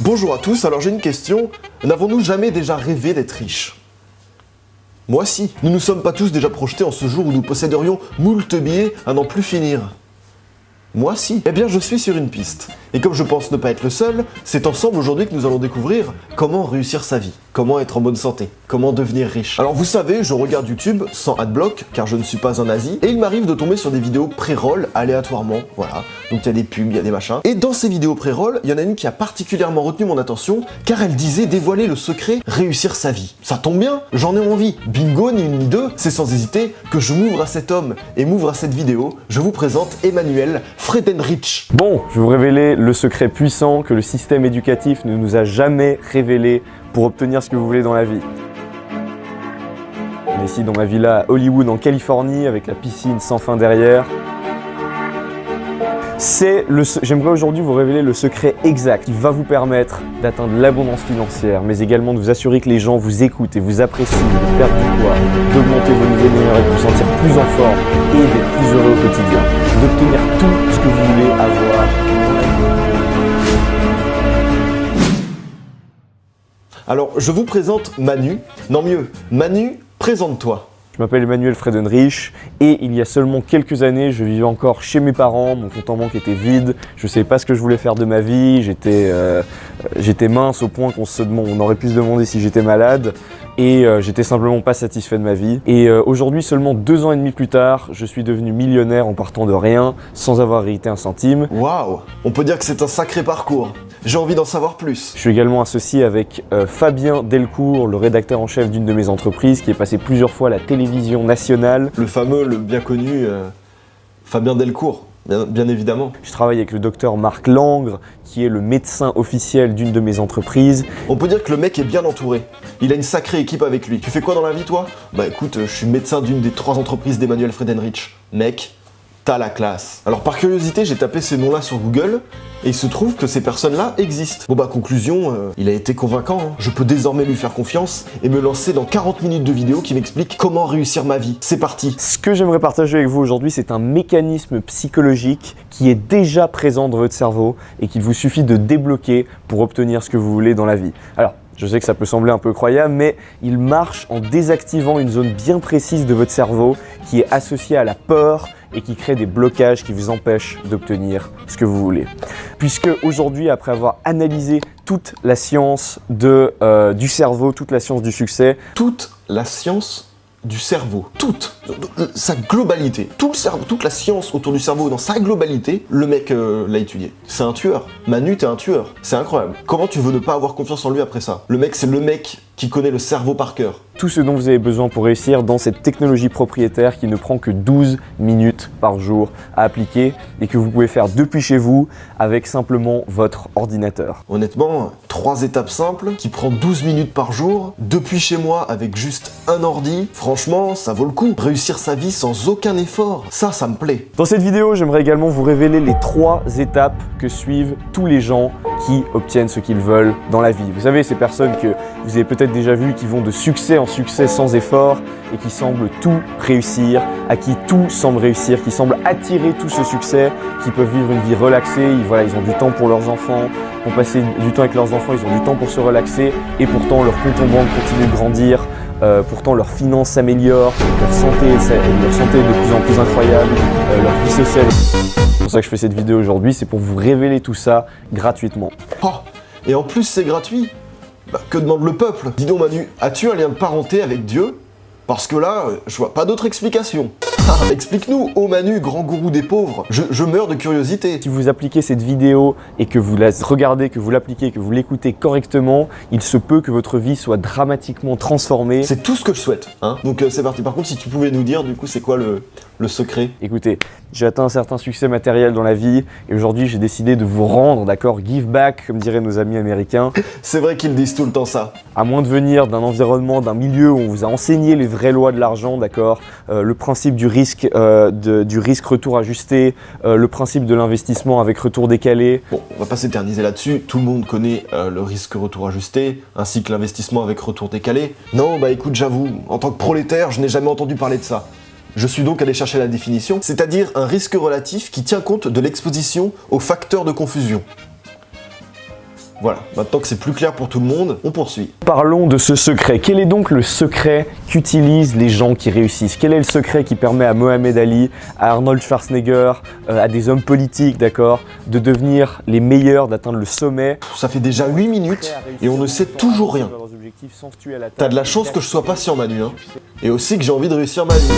Bonjour à tous, alors j'ai une question. N'avons-nous jamais déjà rêvé d'être riches? Moi si. Nous ne sommes pas tous déjà projetés en ce jour où nous posséderions moult billets à n'en plus finir. Moi si. Eh bien je suis sur une piste. Et comme je pense ne pas être le seul, c'est ensemble aujourd'hui que nous allons découvrir comment réussir sa vie, comment être en bonne santé, comment devenir riche. Alors vous savez, je regarde YouTube sans adblock, car je ne suis pas un nazi, et il m'arrive de tomber sur des vidéos pré-roll aléatoirement, voilà. Donc il y a des pubs, il y a des machins. Et dans ces vidéos pré-roll, il y en a une qui a particulièrement retenu mon attention, car elle disait dévoiler le secret, réussir sa vie. Ça tombe bien, j'en ai envie. Bingo, ni une ni deux, c'est sans hésiter que je m'ouvre à cet homme et m'ouvre à cette vidéo. Je vous présente Emmanuel Friedenreich. Bon, je vais vous révéler le secret puissant que le système éducatif ne nous a jamais révélé pour obtenir ce que vous voulez dans la vie. On est ici dans ma villa à Hollywood en Californie avec la piscine sans fin derrière. J'aimerais aujourd'hui vous révéler le secret exact qui va vous permettre d'atteindre l'abondance financière, mais également de vous assurer que les gens vous écoutent et vous apprécient, de perdre du poids, d'augmenter vos niveaux d'énergie, de vous sentir plus en forme et d'être plus heureux au quotidien, d'obtenir tout ce que vous voulez avoir. Alors je vous présente Manu, non mieux, Manu, présente-toi. Je m'appelle Emmanuel Friedenreich et il y a seulement quelques années, je vivais encore chez mes parents, mon compte en banque était vide, je ne savais pas ce que je voulais faire de ma vie, j'étais mince au point on aurait pu se demander si j'étais malade et j'étais simplement pas satisfait de ma vie. Et aujourd'hui, seulement 2 ans et demi plus tard, je suis devenu millionnaire en partant de rien, sans avoir hérité un centime. Waouh, on peut dire que c'est un sacré parcours. J'ai envie d'en savoir plus. Je suis également associé avec Fabien Delcourt, le rédacteur en chef d'une de mes entreprises, qui est passé plusieurs fois à la télévision nationale. Le fameux, le bien connu Fabien Delcourt, bien évidemment. Je travaille avec le docteur Marc Langre, qui est le médecin officiel d'une de mes entreprises. On peut dire que le mec est bien entouré. Il a une sacrée équipe avec lui. Tu fais quoi dans la vie, toi? Bah écoute, je suis médecin d'une des 3 entreprises d'Emmanuel Friedenreich. Mec, t'as la classe. Alors par curiosité, j'ai tapé ces noms-là sur Google, et il se trouve que ces personnes-là existent. Bon bah conclusion, il a été convaincant, hein. Je peux désormais lui faire confiance et me lancer dans 40 minutes de vidéo qui m'explique comment réussir ma vie. C'est parti. Ce que j'aimerais partager avec vous aujourd'hui, c'est un mécanisme psychologique qui est déjà présent dans votre cerveau et qu'il vous suffit de débloquer pour obtenir ce que vous voulez dans la vie. Alors, je sais que ça peut sembler un peu croyable, mais il marche en désactivant une zone bien précise de votre cerveau qui est associée à la peur et qui crée des blocages qui vous empêchent d'obtenir ce que vous voulez. Puisque aujourd'hui, après avoir analysé toute la science du cerveau, toute la science du succès, toute la science du cerveau, toute sa globalité, tout le cerveau, toute la science autour du cerveau dans sa globalité, le mec l'a étudié. C'est un tueur. Manu, t'es un tueur. C'est incroyable. Comment tu veux ne pas avoir confiance en lui après ça? Le mec, c'est le mec qui connaît le cerveau par cœur. Tout ce dont vous avez besoin pour réussir dans cette technologie propriétaire qui ne prend que 12 minutes par jour à appliquer et que vous pouvez faire depuis chez vous avec simplement votre ordinateur. Honnêtement, 3 étapes simples qui prend 12 minutes par jour, depuis chez moi avec juste un ordi, franchement, ça vaut le coup. Réussir sa vie sans aucun effort, ça me plaît. Dans cette vidéo, j'aimerais également vous révéler les 3 étapes que suivent tous les gens qui obtiennent ce qu'ils veulent dans la vie. Vous savez, ces personnes que vous avez peut-être déjà vues qui vont de succès en succès sans effort et qui semblent tout réussir, à qui tout semble réussir, qui semblent attirer tout ce succès, qui peuvent vivre une vie relaxée, ils ont du temps pour leurs enfants, pour passer du temps avec leurs enfants, ils ont du temps pour se relaxer et pourtant leur compte en banque continue de grandir, pourtant leurs finances s'améliorent, leur santé est de plus en plus incroyable, leur vie sociale. C'est pour ça que je fais cette vidéo aujourd'hui, c'est pour vous révéler tout ça gratuitement. Oh, et en plus c'est gratuit. Bah, que demande le peuple? Dis donc Manu, as-tu un lien de parenté avec Dieu? Parce que là, je vois pas d'autre explication. Explique-nous, ô Manu, grand gourou des pauvres, je meurs de curiosité. Si vous appliquez cette vidéo et que vous la regardez, que vous l'appliquez, que vous l'écoutez correctement, il se peut que votre vie soit dramatiquement transformée. C'est tout ce que je souhaite, hein. Donc c'est parti. Par contre, si tu pouvais nous dire, du coup, c'est quoi le secret? Écoutez, j'ai atteint un certain succès matériel dans la vie et aujourd'hui, j'ai décidé de vous rendre, d'accord, give back, comme diraient nos amis américains. C'est vrai qu'ils disent tout le temps ça. À moins de venir d'un environnement, d'un milieu où on vous a enseigné les vraies lois de l'argent, d'accord, le principe du risque retour ajusté, le principe de l'investissement avec retour décalé. Bon, on va pas s'éterniser là-dessus, tout le monde connaît le risque retour ajusté, ainsi que l'investissement avec retour décalé. Non, bah écoute, j'avoue, en tant que prolétaire, je n'ai jamais entendu parler de ça. Je suis donc allé chercher la définition, c'est-à-dire un risque relatif qui tient compte de l'exposition aux facteurs de confusion. Voilà, maintenant que c'est plus clair pour tout le monde, on poursuit. Parlons de ce secret. Quel est donc le secret qu'utilisent les gens qui réussissent? Quel est le secret qui permet à Mohamed Ali, à Arnold Schwarzenegger, à des hommes politiques, d'accord, de devenir les meilleurs, d'atteindre le sommet? Ça fait déjà 8 minutes et on ne sait toujours rien. T'as de la chance que je sois patient, Manu, hein. Et aussi que j'ai envie de réussir ma vie.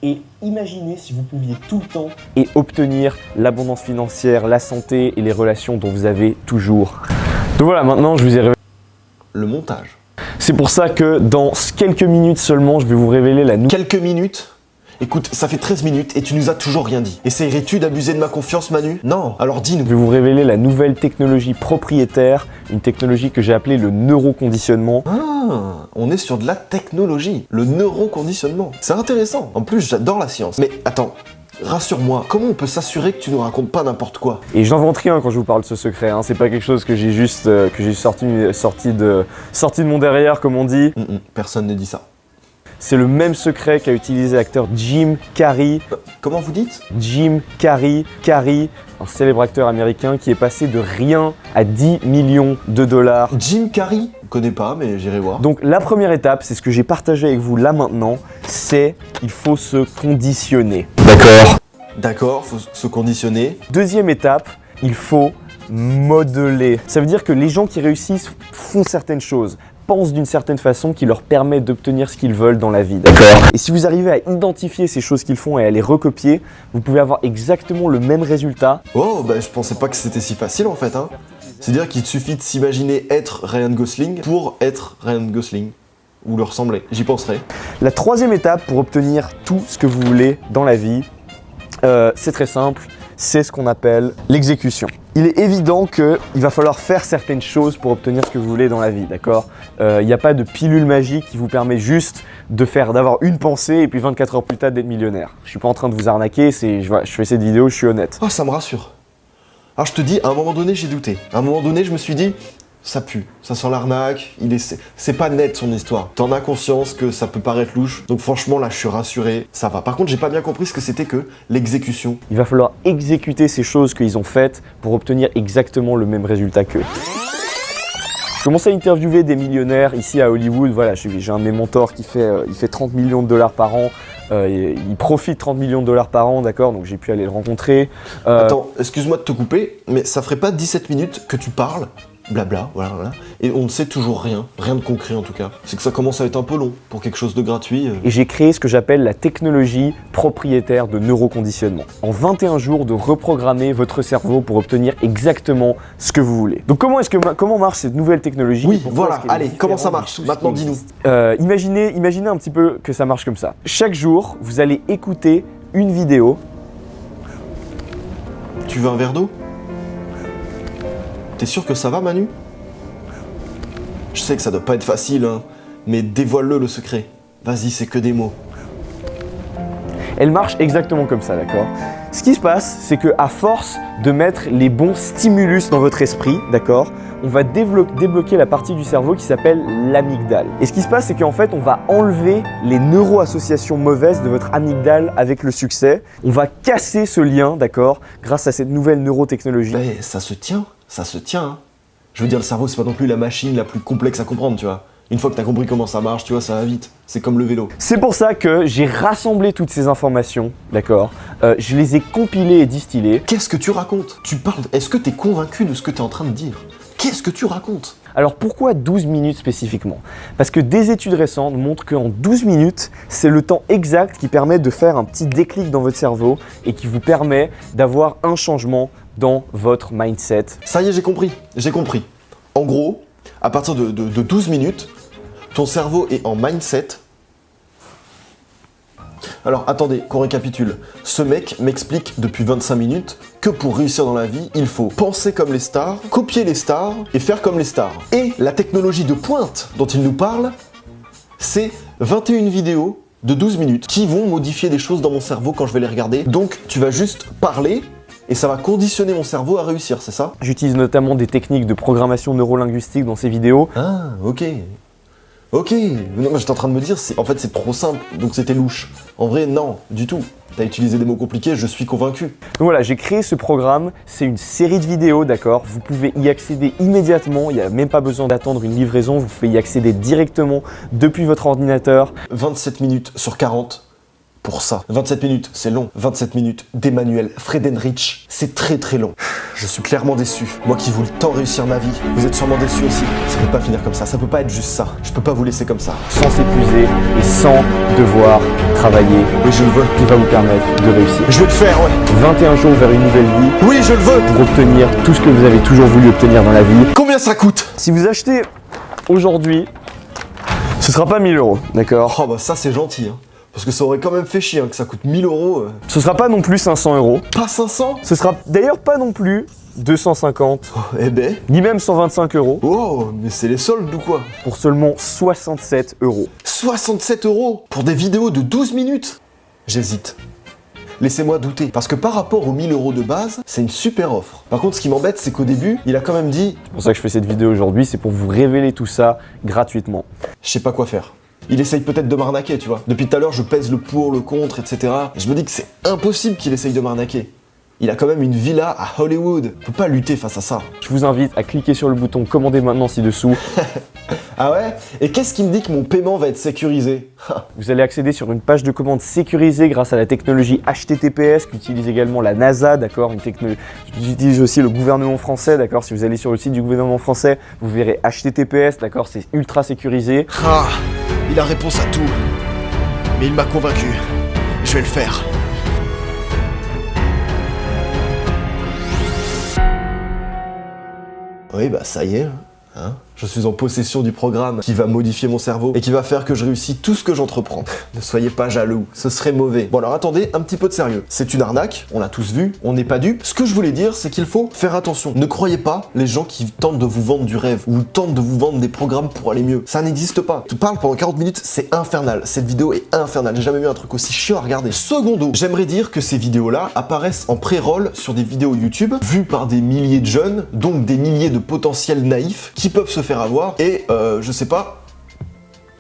Et imaginez si vous pouviez tout le temps et obtenir l'abondance financière, la santé et les relations dont vous avez toujours. Donc voilà, maintenant je vous ai révélé Le montage. C'est pour ça que dans quelques minutes seulement, je vais vous révéler la nouvelle... Quelques minutes? Écoute, ça fait 13 minutes et tu nous as toujours rien dit. Essayerais-tu d'abuser de ma confiance, Manu? Non, alors dis-nous. Je vais vous révéler la nouvelle technologie propriétaire, une technologie que j'ai appelée le neuroconditionnement. Ah, on est sur de la technologie, le neuroconditionnement. C'est intéressant. En plus, j'adore la science. Mais attends, rassure-moi, comment on peut s'assurer que tu nous racontes pas n'importe quoi? Et j'invente rien quand je vous parle de ce secret, hein. C'est pas quelque chose que j'ai juste sorti de mon derrière, comme on dit. Personne ne dit ça. C'est le même secret qu'a utilisé l'acteur Jim Carrey. Comment vous dites? Jim Carrey, un célèbre acteur américain qui est passé de rien à 10 millions de dollars. Jim Carrey? Je connais pas, mais j'irai voir. Donc la première étape, c'est ce que j'ai partagé avec vous là maintenant, c'est il faut se conditionner. D'accord. D'accord, faut se conditionner. Deuxième étape, il faut modeler. Ça veut dire que les gens qui réussissent font certaines choses, pensent d'une certaine façon qui leur permet d'obtenir ce qu'ils veulent dans la vie. D'accord. Et si vous arrivez à identifier ces choses qu'ils font et à les recopier, vous pouvez avoir exactement le même résultat. Oh, bah je pensais pas que c'était si facile en fait, hein. C'est-à-dire qu'il suffit de s'imaginer être Ryan Gosling pour être Ryan Gosling. Ou le ressembler, j'y penserai. La troisième étape pour obtenir tout ce que vous voulez dans la vie, c'est très simple, c'est ce qu'on appelle l'exécution. Il est évident qu'il va falloir faire certaines choses pour obtenir ce que vous voulez dans la vie, d'accord? Il n'y a pas de pilule magique qui vous permet juste d'avoir une pensée et puis 24 heures plus tard d'être millionnaire. Je suis pas en train de vous arnaquer, je fais cette vidéo, je suis honnête. Oh, ça me rassure. Alors je te dis, à un moment donné, j'ai douté. À un moment donné, je me suis dit, ça pue, ça sent l'arnaque, c'est pas net son histoire. T'en as conscience que ça peut paraître louche, donc franchement là je suis rassuré, ça va. Par contre j'ai pas bien compris ce que c'était que l'exécution. Il va falloir exécuter ces choses qu'ils ont faites pour obtenir exactement le même résultat qu'eux. Je commence à interviewer des millionnaires ici à Hollywood. Voilà, j'ai un de mes mentors qui fait 30 millions de dollars par an. Il profite 30 millions de dollars par an, d'accord? Donc j'ai pu aller le rencontrer. Attends, excuse-moi de te couper, mais ça ferait pas 17 minutes que tu parles, blabla, voilà, et on ne sait toujours rien de concret en tout cas. C'est que ça commence à être un peu long pour quelque chose de gratuit. Et j'ai créé ce que j'appelle la technologie propriétaire de neuroconditionnement. En 21 jours de reprogrammer votre cerveau pour obtenir exactement ce que vous voulez. Donc comment marche cette nouvelle technologie? Oui, voilà, allez, comment ça marche? Maintenant dis-nous. Imaginez un petit peu que ça marche comme ça. Chaque jour, vous allez écouter une vidéo. Tu veux un verre d'eau? T'es sûr que ça va, Manu? Je sais que ça doit pas être facile, hein, mais dévoile-le le secret. Vas-y, c'est que des mots. Elle marche exactement comme ça, d'accord? Ce qui se passe, c'est que à force de mettre les bons stimulus dans votre esprit, d'accord, on va débloquer la partie du cerveau qui s'appelle l'amygdale. Et ce qui se passe, c'est qu'en fait, on va enlever les neuroassociations mauvaises de votre amygdale avec le succès. On va casser ce lien, d'accord, grâce à cette nouvelle neurotechnologie. Mais ça se tient, hein. Je veux dire, le cerveau, c'est pas non plus la machine la plus complexe à comprendre, tu vois. Une fois que t'as compris comment ça marche, tu vois, ça va vite. C'est comme le vélo. C'est pour ça que j'ai rassemblé toutes ces informations, d'accord? Je les ai compilées et distillées. Qu'est-ce que tu racontes? Tu parles. Est-ce que t'es convaincu de ce que t'es en train de dire? Qu'est-ce que tu racontes? Alors pourquoi 12 minutes spécifiquement? Parce que des études récentes montrent qu'en 12 minutes, c'est le temps exact qui permet de faire un petit déclic dans votre cerveau et qui vous permet d'avoir un changement dans votre mindset. Ça y est, j'ai compris. En gros, à partir de 12 minutes, ton cerveau est en mindset. Alors attendez, qu'on récapitule. Ce mec m'explique depuis 25 minutes que pour réussir dans la vie, il faut penser comme les stars, copier les stars et faire comme les stars. Et la technologie de pointe dont il nous parle, c'est 21 vidéos de 12 minutes qui vont modifier des choses dans mon cerveau quand je vais les regarder. Donc tu vas juste parler et ça va conditionner mon cerveau à réussir, c'est ça? J'utilise notamment des techniques de programmation neurolinguistique dans ces vidéos. Ah, ok. Ok, non, j'étais en train de me dire, en fait c'est trop simple, donc c'était louche. En vrai, non, du tout. T'as utilisé des mots compliqués, je suis convaincu. Donc voilà, j'ai créé ce programme, c'est une série de vidéos, d'accord? Vous pouvez y accéder immédiatement, il n'y a même pas besoin d'attendre une livraison, vous pouvez y accéder directement depuis votre ordinateur. 27 minutes sur 40 pour ça. 27 minutes, c'est long. 27 minutes d'Emmanuel Friedenreich, c'est très très long. Je suis clairement déçu. Moi qui voulais tant réussir ma vie, vous êtes sûrement déçus aussi. Ça peut pas finir comme ça peut pas être juste ça. Je peux pas vous laisser comme ça. Sans s'épuiser et sans devoir travailler. Oui, je le veux. Qui va vous permettre de réussir. Je vais le faire, ouais. 21 jours vers une nouvelle vie. Oui, je le veux. Pour obtenir tout ce que vous avez toujours voulu obtenir dans la vie. Combien ça coûte? Si vous achetez aujourd'hui, ce sera pas 1000 €, d'accord? Oh bah ça c'est gentil, hein. Parce que ça aurait quand même fait chier, hein, que ça coûte 1000 €. Ce sera pas non plus 500 €. Pas 500? Ce sera d'ailleurs pas non plus 250, Oh, eh ben. ni même 125 €, Oh, mais c'est les soldes ou quoi? pour seulement 67 €. 67 € pour des vidéos de 12 minutes? J'hésite. Laissez-moi douter, parce que par rapport aux 1000 € de base, c'est une super offre. Par contre, ce qui m'embête, c'est qu'au début, il a quand même dit C'est pour ça que je fais cette vidéo aujourd'hui, c'est pour vous révéler tout ça gratuitement. « Je sais pas quoi faire ». Il essaye peut-être de m'arnaquer, tu vois. Depuis tout à l'heure, je pèse le pour, le contre, etc. Et je me dis que c'est impossible qu'il essaye de m'arnaquer. Il a quand même une villa à Hollywood. On peut pas lutter face à ça. Je vous invite à cliquer sur le bouton commander maintenant ci-dessous. Ah ouais? Et qu'est-ce qui me dit que mon paiement va être sécurisé? Vous allez accéder sur une page de commande sécurisée grâce à la technologie HTTPS qu'utilise également la NASA, d'accord? Une technologie j'utilise aussi le gouvernement français, d'accord? Si vous allez sur le site du gouvernement français, vous verrez HTTPS, d'accord? C'est ultra sécurisé. Ah, il a réponse à tout. Mais il m'a convaincu. Je vais le faire. Oui, bah ça y est, hein. Je suis en possession du programme qui va modifier mon cerveau et qui va faire que je réussis tout ce que j'entreprends. Ne soyez pas jaloux, ce serait mauvais. Bon alors attendez, un petit peu de sérieux. C'est une arnaque, on l'a tous vu, on n'est pas dupes. Ce que je voulais dire, c'est qu'il faut faire attention. Ne croyez pas les gens qui tentent de vous vendre du rêve ou tentent de vous vendre des programmes pour aller mieux. Ça n'existe pas. Tu parles pendant 40 minutes, c'est infernal. Cette vidéo est infernale. J'ai jamais vu un truc aussi chiant à regarder. Secondo, j'aimerais dire que ces vidéos-là apparaissent en pré-roll sur des vidéos YouTube vues par des milliers de jeunes, donc des milliers de potentiels naïfs qui peuvent se faire avoir et je sais pas,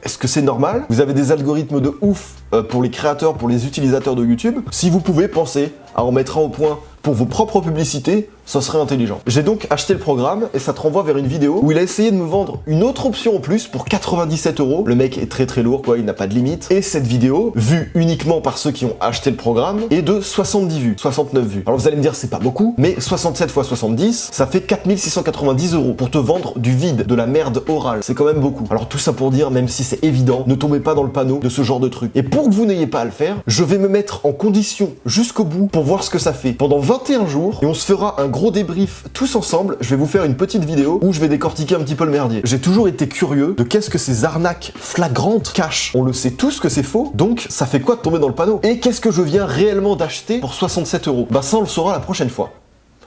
est-ce que c'est normal? Vous avez des algorithmes de ouf pour les créateurs, pour les utilisateurs de YouTube. Si vous pouvez penser à en mettre un au point pour vos propres publicités, ça serait intelligent. J'ai donc acheté le programme et ça te renvoie vers une vidéo où il a essayé de me vendre une autre option en plus pour 97 €. Le mec est très très lourd quoi, il n'a pas de limite. Et cette vidéo, vue uniquement par ceux qui ont acheté le programme, est de 70 vues, 69 vues. Alors vous allez me dire c'est pas beaucoup, mais 67 x 70, ça fait 4690 € pour te vendre du vide, de la merde orale. C'est quand même beaucoup. Alors tout ça pour dire, même si c'est évident, ne tombez pas dans le panneau de ce genre de truc. Et pour que vous n'ayez pas à le faire, je vais me mettre en condition jusqu'au bout pour voir ce que ça fait. Pendant 21 jours, et on se fera un gros débrief tous ensemble. Je vais vous faire une petite vidéo où je vais décortiquer un petit peu le merdier. J'ai toujours été curieux de qu'est-ce que ces arnaques flagrantes cachent. On le sait tous que c'est faux, donc ça fait quoi de tomber dans le panneau? Et qu'est-ce que je viens réellement d'acheter pour 67 €? Bah ça on le saura la prochaine fois.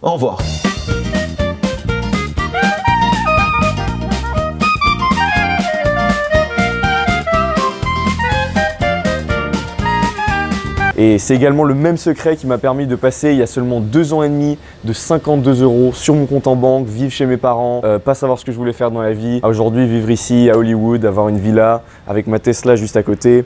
Au revoir. Et c'est également le même secret qui m'a permis de passer il y a seulement 2 ans et demi de 52 € sur mon compte en banque, vivre chez mes parents, pas savoir ce que je voulais faire dans la vie, à aujourd'hui vivre ici à Hollywood, avoir une villa avec ma Tesla juste à côté.